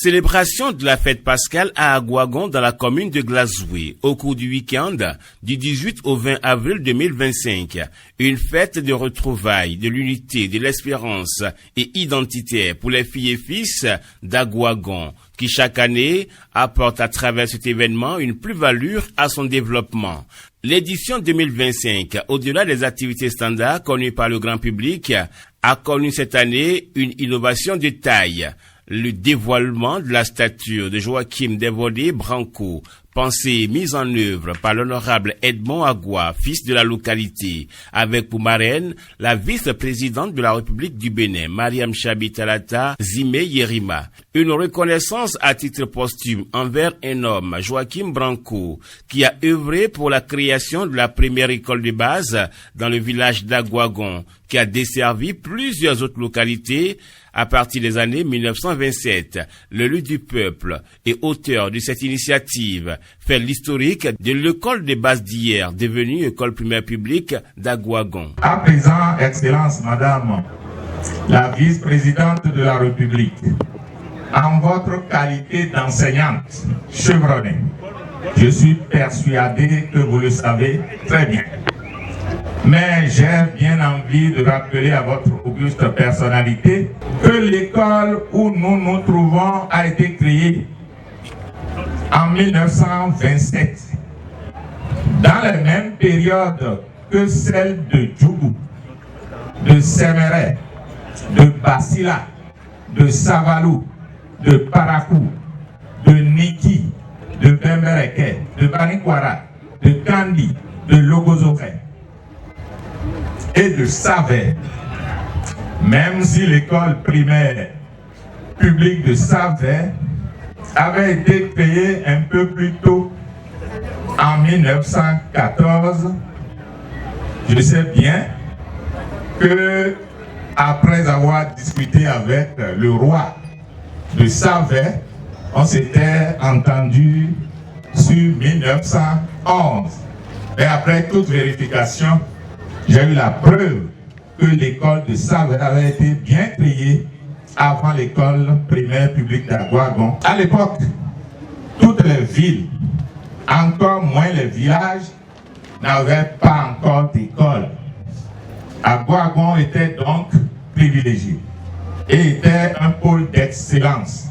Célébration de la fête pascale à Agouagon dans la commune de Glazoué au cours du week-end du 18 au 20 avril 2025. Une fête de retrouvailles, de l'unité, de l'espérance et identitaire pour les filles et fils d'Agouagon qui chaque année apportent à travers cet événement une plus-value à son développement. L'édition 2025, au-delà des activités standards connues par le grand public, a connu cette année une innovation de taille. Le dévoilement de la statue de Joachim Devodé Branco, pensée et mise en œuvre par l'honorable Edmond Agua, fils de la localité, avec pour marraine la vice-présidente de la République du Bénin, Mariam Chabi Talata Zimé Yerima. Une reconnaissance à titre posthume envers un homme, Joachim Branco, qui a œuvré pour la création de la première école de base dans le village d'Agouagon, qui a desservi plusieurs autres localités à partir des années 1927. L'élu du peuple et auteur de cette initiative fait l'historique de l'école de base d'hier, devenue école primaire publique d'Agouagon. À présent, Excellence Madame la vice-présidente de la République, en votre qualité d'enseignante chevronnée, je suis persuadé que vous le savez très bien. Mais j'ai bien envie de rappeler à votre auguste personnalité que l'école où nous nous trouvons a été créée en 1927, dans la même période que celle de Djougou, de Séméré, de Basila, de Savalou, de Parakou, de Niki, de Bembereke, de Banikwara, de Kandi, de Logozoré et de Savé. Même si l'école primaire publique de Savé avait été créée un peu plus tôt, en 1914, je sais bien que après avoir discuté avec le roi de Savé, on s'était entendu sur 1911. Et après toute vérification, j'ai eu la preuve que l'école de Savé avait été bien créée avant l'école primaire publique d'Agouagon. À l'époque, toutes les villes, encore moins les villages, n'avaient pas encore d'école. Agouagon était donc privilégié et était un pôle d'excellence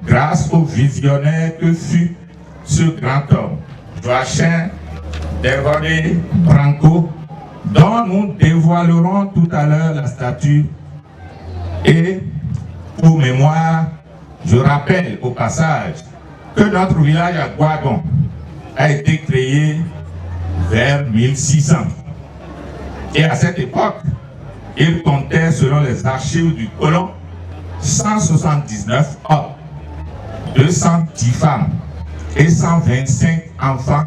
grâce au visionnaire que fut ce grand homme, Joachim Devodé Branco, dont nous dévoilerons tout à l'heure la statue. Et pour mémoire, je rappelle au passage que notre village à Agouagon a été créé vers 1600. Et à cette époque, il comptait, selon les archives du colon, 179 hommes, 210 femmes et 125 enfants,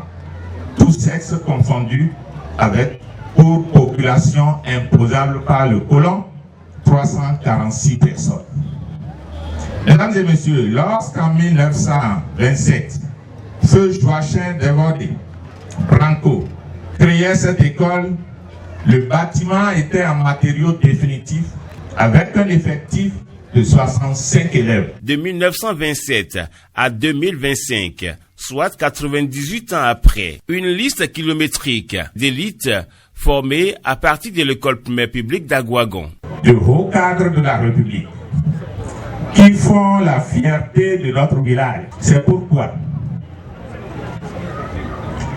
tous sexes confondus, avec pour population imposable par le colon, 346 personnes. Mesdames et messieurs, lorsqu'en 1927, feu Joachim Devodé Branco créait cette école, le bâtiment était en matériaux définitifs avec un effectif de 65 élèves. De 1927 à 2025, soit 98 ans après, une liste kilométrique d'élite formée à partir de l'école primaire publique d'Agouagon. De hauts cadres de la République qui font la fierté de notre village. C'est pourquoi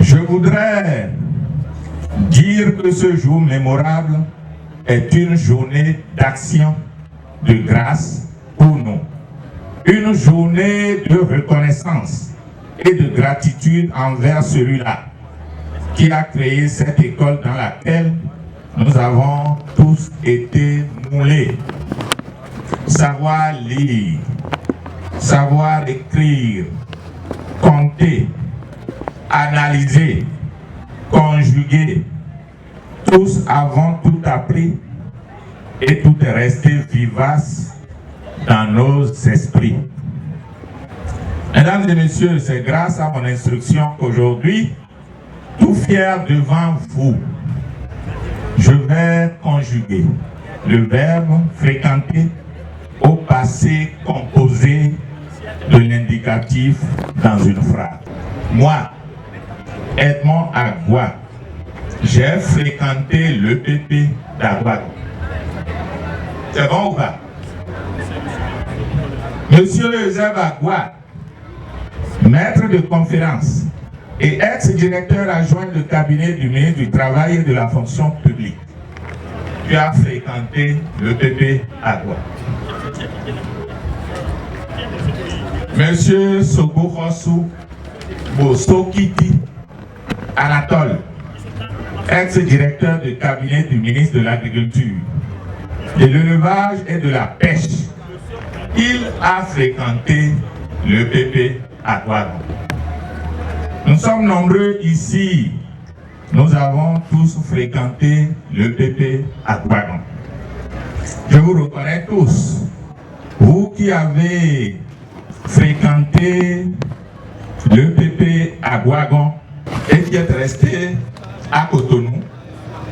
je voudrais dire que ce jour mémorable est une journée d'action, de grâce pour nous. Une journée de reconnaissance et de gratitude envers celui-là qui a créé cette école dans laquelle nous avons tous été moulés. Savoir lire, savoir écrire, compter, analyser, conjuguer. Tous avons tout appris et tout est resté vivace dans nos esprits. Mesdames et messieurs, c'est grâce à mon instruction qu'aujourd'hui, tout fier devant vous, je vais conjuguer le verbe fréquenter au passé composé de l'indicatif dans une phrase. Moi, Edmond Agua, j'ai fréquenté l'EPP d'Agua. C'est bon ou pas? Monsieur Eusèbe Agua, maître de conférence et ex-directeur adjoint de cabinet du ministre du Travail et de la fonction publique, tu as fréquenté l'EPP Agua. Monsieur Sogohosu Bosokiti Anatole, ex-directeur de cabinet du ministre de l'Agriculture, de l'élevage et de la pêche, il a fréquenté l'EPP Agua. Nous sommes nombreux ici. Nous avons tous fréquenté l'EPP Agua. Je vous reconnais tous. Vous qui avez fréquenté l'EPP Agua et qui êtes restés à Cotonou,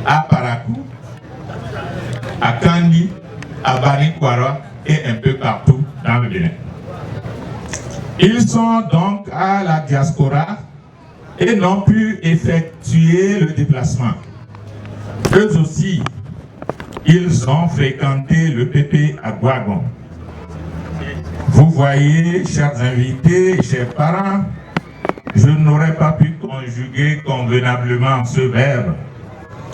à Parakou, à Kandi, à Banikwara et un peu partout dans le Bénin. Ils sont donc à la diaspora et n'ont pu effectuer le déplacement. Eux aussi, ils ont fréquenté l'EPP Agua. Vous voyez, chers invités, chers parents, je n'aurais pas pu conjuguer convenablement ce verbe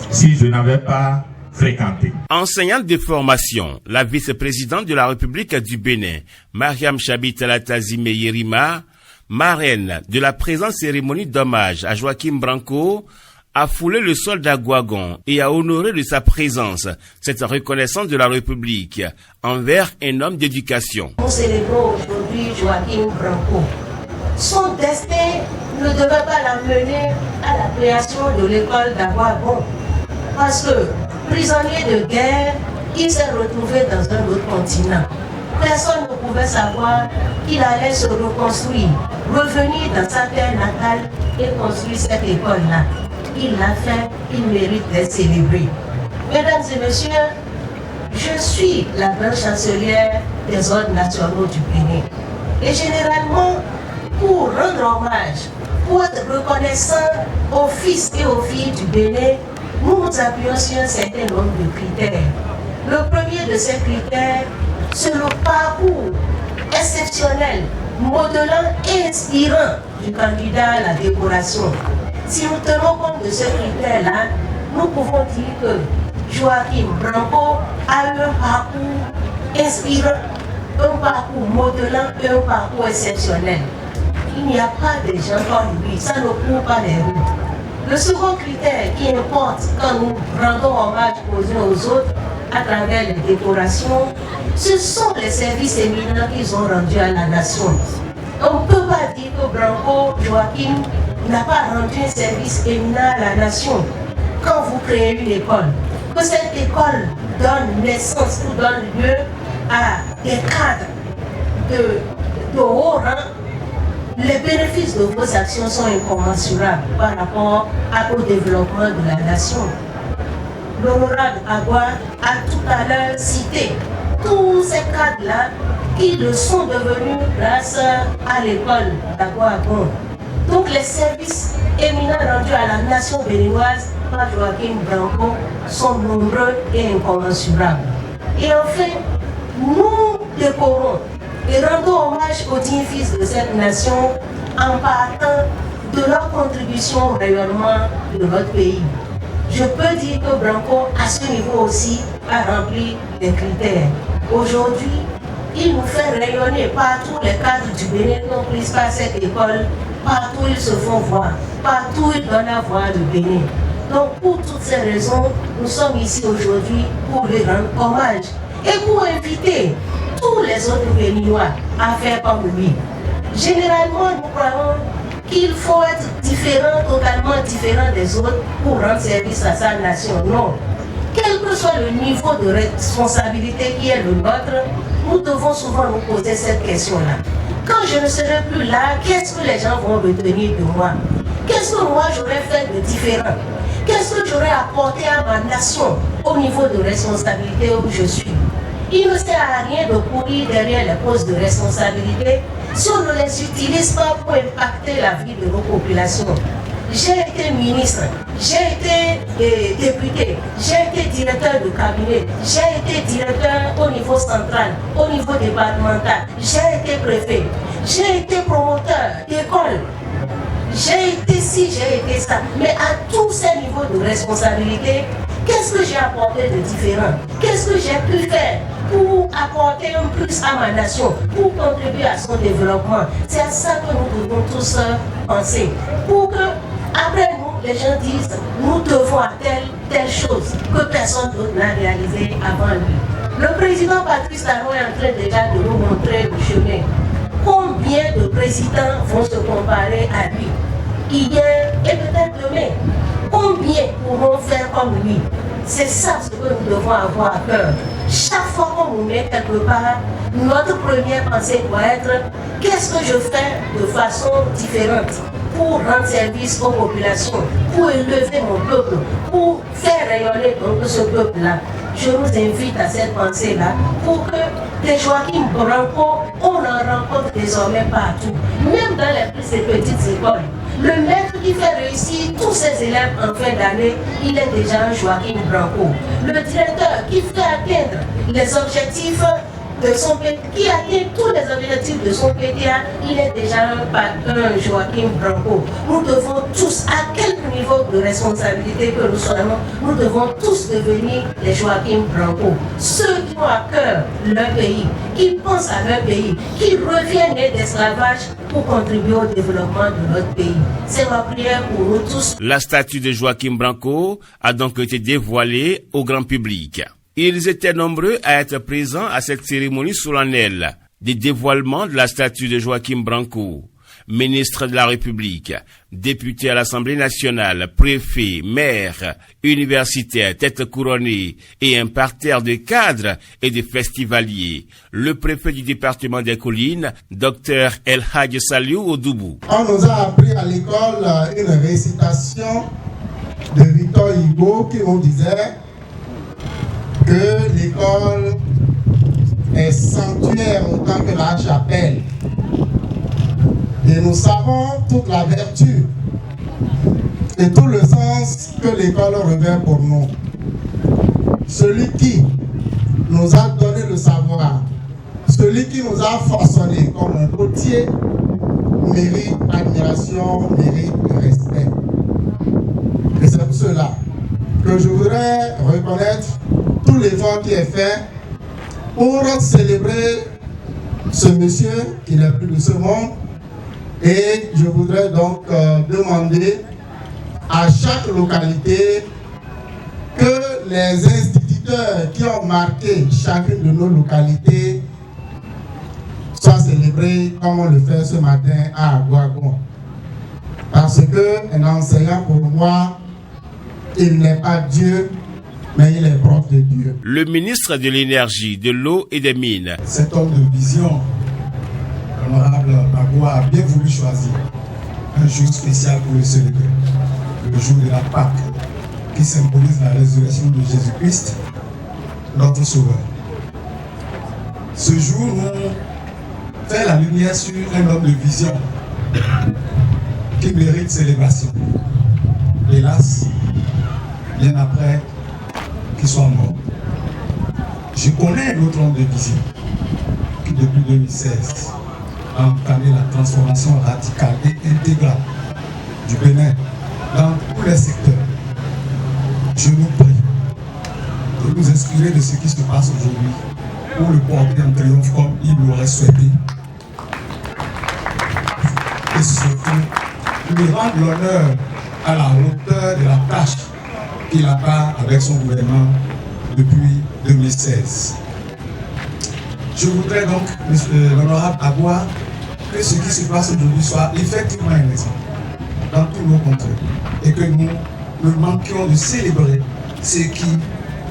si je n'avais pas fréquenté. Enseignante de formation, la vice-présidente de la République du Bénin, Mariam Chabit Alatazime Yerima, marraine de la présente cérémonie d'hommage à Joachim Branco, a foulé le sol d'Aguagon et a honoré de sa présence cette reconnaissance de la République envers un homme d'éducation. Nous célébrons aujourd'hui Joachim Branco. Son destin ne devait pas l'amener à la création de l'école d'Aguagon. Parce que, prisonnier de guerre, il s'est retrouvé dans un autre continent. Personne ne pouvait savoir qu'il allait se reconstruire, revenir dans sa terre natale et construire cette école-là. Il l'a fait, il mérite d'être célébré. Mesdames et messieurs, je suis la grande chancelière des ordres nationaux du Bénin. Et généralement, pour rendre hommage, pour être reconnaissant aux fils et aux filles du Bénin, nous nous appuyons sur un certain nombre de critères. Le premier de ces critères, c'est le parcours exceptionnel, modelant et inspirant du candidat à la décoration. Si nous tenons compte de ce critère-là, nous pouvons dire que Joachim Branco a eu un parcours inspirant, un parcours modelant et un parcours exceptionnel. Il n'y a pas de gens comme lui, ça ne court pas les rues. Le second critère qui importe quand nous rendons hommage aux uns aux autres à travers les décorations, ce sont les services éminents qu'ils ont rendus à la nation. On ne peut pas dire que Branco, Joachim, n'a pas rendu un service éminent à la nation quand vous créez une école. Que cette école donne naissance ou donne lieu à des cadres de haut rang. Les bénéfices de vos actions sont incommensurables par rapport au développement de la nation. L'honorable Agua a tout à l'heure cité tous ces cadres-là qui le sont devenus grâce à l'école d'Aguagon. Donc les services éminents rendus à la nation béninoise par Joachim Branco sont nombreux et incommensurables. Et enfin, nous décorons et rendons hommage aux dignes fils de cette nation en partant de leur contribution au rayonnement de notre pays. Je peux dire que Branco, à ce niveau aussi, a rempli les critères. Aujourd'hui, il nous fait rayonner partout les cadres du Bénin qui ont pris par cette école. Partout ils se font voir, partout ils donnent à voir le Bénin. Donc pour toutes ces raisons, nous sommes ici aujourd'hui pour lui rendre hommage et pour inviter tous les autres Béninois à faire comme lui. Généralement, nous croyons qu'il faut être différent, totalement différent des autres pour rendre service à sa nation. Non. Quel que soit le niveau de responsabilité qui est le nôtre, nous devons souvent nous poser cette question-là. Quand je ne serai plus là, qu'est-ce que les gens vont retenir de moi? Qu'est-ce que moi j'aurais fait de différent? Qu'est-ce que j'aurais apporté à ma nation au niveau de responsabilité où je suis? Il ne sert à rien de courir derrière les postes de responsabilité si on ne les utilise pas pour impacter la vie de nos populations. J'ai été ministre, j'ai été député, j'ai été directeur de cabinet, j'ai été directeur au niveau central, au niveau départemental, j'ai été préfet, j'ai été promoteur d'école, j'ai été ci, j'ai été ça. Mais à tous ces niveaux de responsabilité, qu'est-ce que j'ai apporté de différent? Qu'est-ce que j'ai pu faire pour apporter un plus à ma nation, pour contribuer à son développement? C'est à ça que nous devons tous penser. Pour que, après nous, les gens disent, nous devons à telle chose que personne d'autre n'a réalisé avant lui. Le président Patrice Talon est en train déjà de nous montrer le chemin. Combien de présidents vont se comparer à lui hier et peut-être demain? Combien pourront faire comme lui? C'est ça ce que nous devons avoir à cœur. Chaque fois qu'on nous met quelque part, notre première pensée doit être qu'est-ce que je fais de façon différente pour rendre service aux populations, pour élever mon peuple, pour faire rayonner donc ce peuple-là. Je vous invite à cette pensée-là pour que des Joachim Branco, on en rencontre désormais partout, même dans les plus petites écoles. Le maître qui fait réussir tous ses élèves en fin d'année, il est déjà un Joachim Branco. Le directeur qui fait atteindre les objectifs de son PTA, qui atteint tous les objectifs de son PTA, il est déjà un Joachim Branco. Nous devons tous, à quelque niveau de responsabilité que nous soyons, nous devons tous devenir les Joachim Branco. Ceux qui ont à cœur leur pays, qui pensent à leur pays, qui reviennent d'esclavage pour contribuer au développement de notre pays. C'est ma prière pour nous tous. La statue de Joachim Branco a donc été dévoilée au grand public. Ils étaient nombreux à être présents à cette cérémonie solennelle des dévoilements de la statue de Joachim Branco. Ministre de la République, député à l'Assemblée nationale, préfet, maire, universitaire, tête couronnée et un parterre de cadres et de festivaliers. Le préfet du département des Collines, Dr El Hadj Saliou Odoubou. On nous a appris à l'école une récitation de Victor Hugo qui nous disait que l'école est sanctuaire autant que la chapelle. Et nous savons toute la vertu et tout le sens que l'école revêt pour nous. Celui qui nous a donné le savoir, celui qui nous a façonné comme un potier, mérite admiration, mérite respect. Et c'est pour cela que je voudrais reconnaître tout l'effort qui est fait pour célébrer ce monsieur qui n'est plus de ce monde. Et je voudrais donc demander à chaque localité que les instituteurs qui ont marqué chacune de nos localités soient célébrés comme on le fait ce matin à Aguagon. Parce qu'un enseignant pour moi, il n'est pas Dieu, mais il est prof de Dieu. Le ministre de l'Énergie, de l'Eau et des Mines. Cet homme de vision, l'honorable Magua, a bien voulu choisir un jour spécial pour le célébrer, le jour de la Pâque, qui symbolise la résurrection de Jésus-Christ, notre Sauveur. Ce jour nous fait la lumière sur un homme de vision qui mérite célébration. Hélas, bien après qu'il soit mort. Je connais un autre homme de vision qui depuis 2016 a entamé la transformation radicale et intégrale du Bénin dans tous les secteurs. Je nous prie de nous inspirer de ce qui se passe aujourd'hui pour le porter en triomphe comme il l'aurait souhaité. Et surtout, lui rendre l'honneur à la hauteur de la tâche qu'il a avec son gouvernement depuis 2016. Je voudrais donc, l'honorable Agua, que ce qui se passe aujourd'hui soit effectivement un exemple dans tous nos contrées et que nous ne manquions de célébrer ceux qui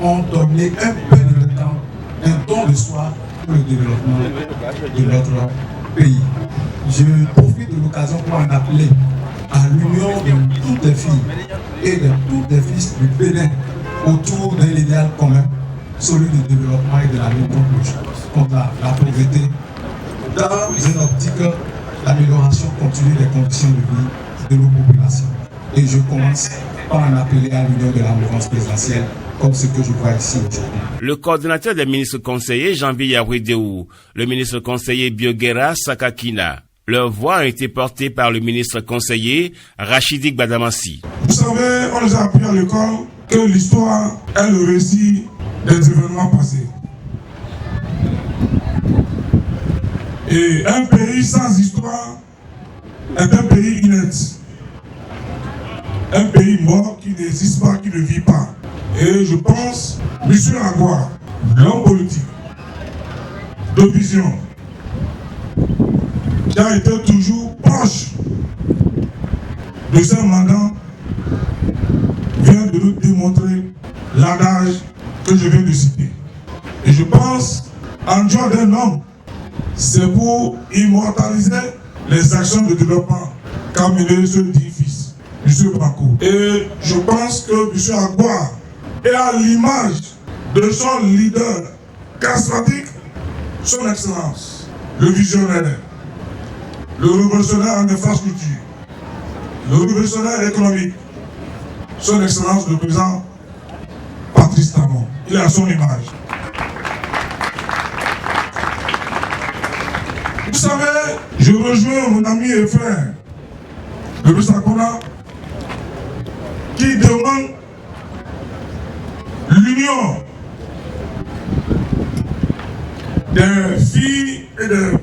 ont donné un peu de temps, un don de soi pour le développement de notre pays. Je profite de l'occasion pour en appeler à l'union de toutes les filles et de tous les fils du Bénin autour d'un idéal commun, solide de développement et de la lutte contre la pauvreté dans une optique d'amélioration continue des conditions de vie de nos populations. Et je commence par en appeler à l'union de la mouvance présidentielle comme ce que je vois ici aujourd'hui. Le coordinateur des ministres conseillers, Janvier Yahweh-Deou, le ministre conseiller Biogera Sakakina. Leur voix a été portée par le ministre conseiller Rachidik Badamassi. Vous savez, on nous a appris à l'école que l'histoire est le récit des événements passés. Et un pays sans histoire est un pays inerte. Un pays mort qui n'existe pas, qui ne vit pas. Et je pense, M. Agua, l'homme politique, de vision, qui a été toujours proche de ce mandat, vient de nous démontrer l'adage que je viens de citer. Et je pense, en joie d'un homme, c'est pour immortaliser les actions de développement qu'a mené ce dit fils, M. Branco. Et je pense que M. Agua est à l'image de son leader charismatique, son excellence, le visionnaire, le révolutionnaire en infrastructure, le révolutionnaire économique, son excellence le président Patrice Talon. Il est à son image. Vous savez, je rejoins mon ami et frère, le président Kona, qui demande l'union des filles et des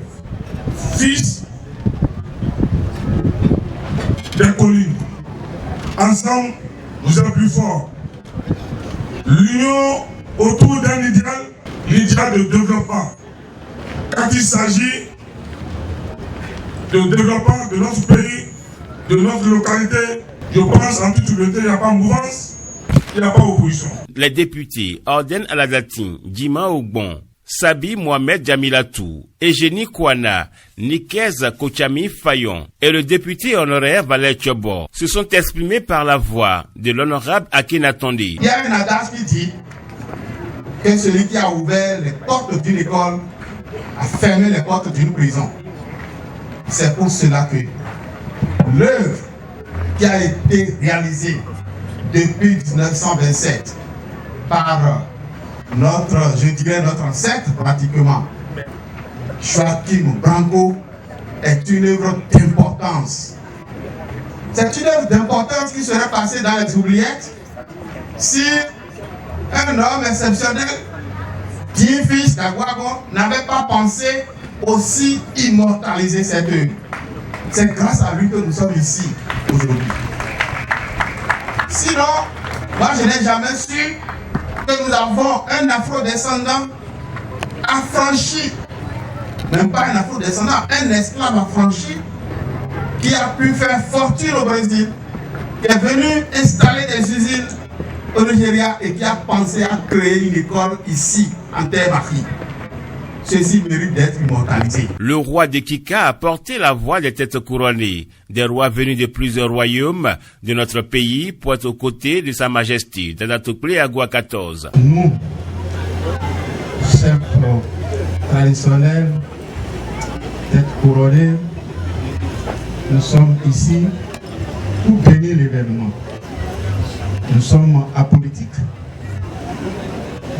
fils des collines. Ensemble, nous sommes plus forts. L'union autour d'un idéal, l'idéal de développement. Quand il s'agit de développement de notre pays, de notre localité, je pense en toute humilité, il n'y a pas mouvance, il n'y a pas opposition. Les députés Orden Aladatin, Dima Ogbon, Sabi Mohamed Jamilatou, Eugénie Kouana, Nikez Kochami Fayon et le député honoraire Valère Tchobor se sont exprimés par la voix de l'honorable Akhenatonde. Il y a un adage qui dit que celui qui a ouvert les portes d'une école a fermé les portes d'une prison. C'est pour cela que l'œuvre qui a été réalisée depuis 1927 par notre ancêtre pratiquement, Joachim Branco, est une œuvre d'importance. C'est une œuvre d'importance qui serait passée dans les oubliettes si un homme exceptionnel, digne fils d'Agwagon, n'avait pas pensé aussi immortaliser cette œuvre. C'est grâce à lui que nous sommes ici aujourd'hui. Sinon, moi je n'ai jamais su que nous avons un afro-descendant affranchi, même pas un afro-descendant, un esclave affranchi qui a pu faire fortune au Brésil, qui est venu installer des usines au Nigeria et qui a pensé à créer une école ici, en terre d'Afrique. Ceci mérite d'être immortalisé. Le roi de Kika a porté la voix des têtes couronnées, des rois venus de plusieurs royaumes de notre pays pour être aux côtés de Sa Majesté, Dadatokle Agua 14. Nous, chefs traditionnels, têtes couronnées, nous sommes ici pour bénir l'événement. Nous sommes apolitiques.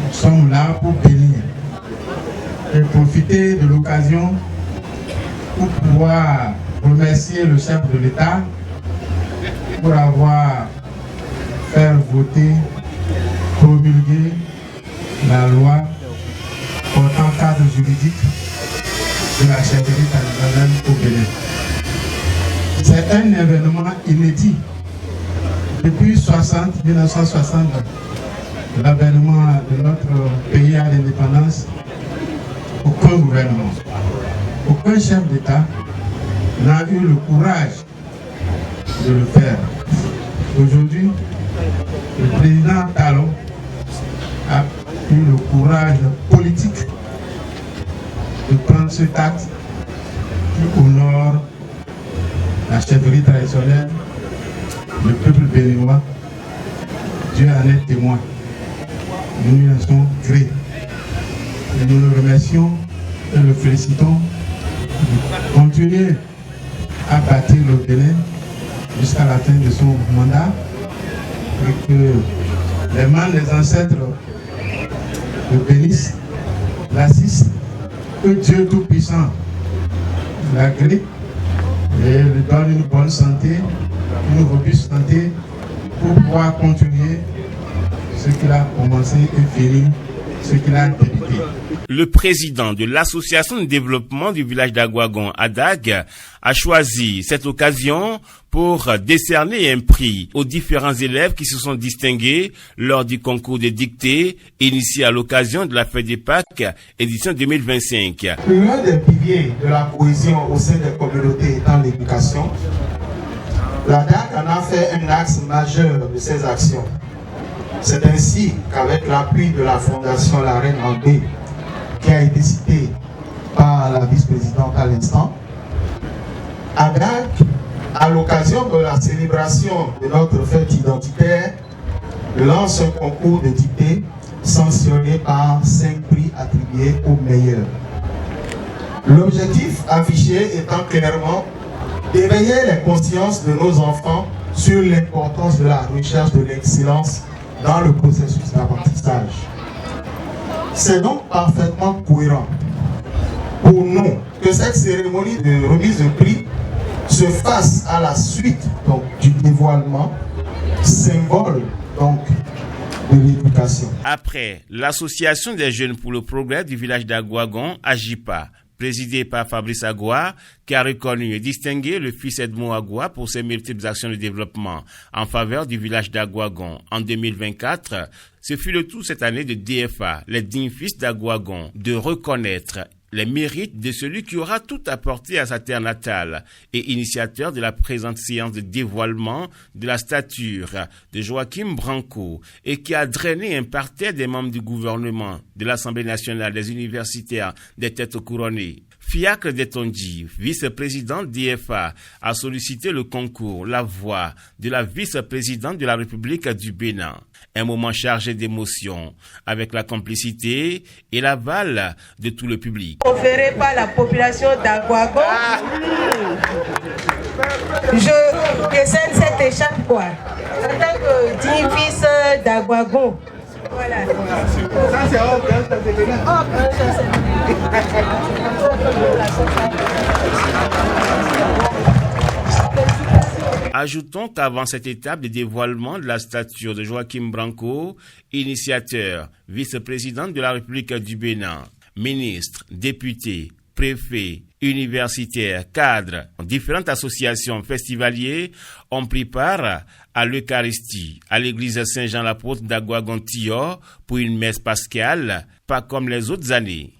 Nous sommes là pour bénir. Et profiter de l'occasion pour pouvoir remercier le chef de l'État pour avoir fait voter, promulguer la loi portant cadre juridique de la chefferie traditionnelle au Bénin. C'est un événement inédit. Depuis 1960, l'avènement de notre pays à l'indépendance, aucun gouvernement, aucun chef d'État n'a eu le courage de le faire. Aujourd'hui, le président Talon a eu le courage politique de prendre cet acte qui honore la chefferie traditionnelle, le peuple béninois. Dieu en est témoin. dénomination Gré. Et nous le remercions et le félicitons de continuer à bâtir le Bénin jusqu'à la fin de son mandat et que les mains des ancêtres le bénissent, l'assistent, que Dieu Tout-Puissant l'agrée et lui donne une bonne santé, une robuste santé pour pouvoir continuer ce qu'il a commencé et finir ce qu'il a débuté. Le président de l'association de développement du village d'Aguagon, ADAG, a choisi cette occasion pour décerner un prix aux différents élèves qui se sont distingués lors du concours de dictée initié à l'occasion de la fête des Pâques, édition 2025. L'un des piliers de la cohésion au sein des communautés étant l'éducation, l'ADAG en a fait un axe majeur de ses actions. C'est ainsi qu'avec l'appui de la Fondation La Reine André, qui a été citée par la vice-présidente à l'instant, ADAG, à l'occasion de la célébration de notre fête identitaire, lance un concours de dictée sanctionné par 5 prix attribués aux meilleurs. L'objectif affiché étant clairement d'éveiller les consciences de nos enfants sur l'importance de la recherche de l'excellence dans le processus d'apprentissage. C'est donc parfaitement cohérent pour nous que cette cérémonie de remise de prix se fasse à la suite donc, du dévoilement, symbole donc de l'éducation. Après l'association des jeunes pour le progrès du village d'Aguagon, AJIPA, présidé par Fabrice Agua, qui a reconnu et distingué le fils Edmond Agua pour ses multiples actions de développement en faveur du village d'Aguagon en 2024, ce fut le tour cette année de DFA, les dignes fils d'Aguagon, de reconnaître les mérites de celui qui aura tout apporté à sa terre natale et initiateur de la présente séance de dévoilement de la stature de Joachim Branco et qui a drainé un parterre des membres du gouvernement, de l'Assemblée nationale, des universitaires, des têtes couronnées. Fiacre Detonji, vice-président d'IFA, a sollicité le concours, la voix de la vice-présidente de la République du Bénin. Un moment chargé d'émotions, avec la complicité et l'aval de tout le public. Conféré par la population d'Aguagon, je décerne cette écharpe quoi. En tant que digne fils d'Aguagon. Voilà. Ça c'est Ajoutons qu'avant cette étape de dévoilement de la stature de Joachim Branco, initiateur, vice-président de la République du Bénin, ministre, député, préfet, universitaires, cadres, différentes associations festivaliers ont pris part à l'Eucharistie, à l'église Saint-Jean-l'Apôtre d'Aguagon-Tio pour une messe pascale, pas comme les autres années.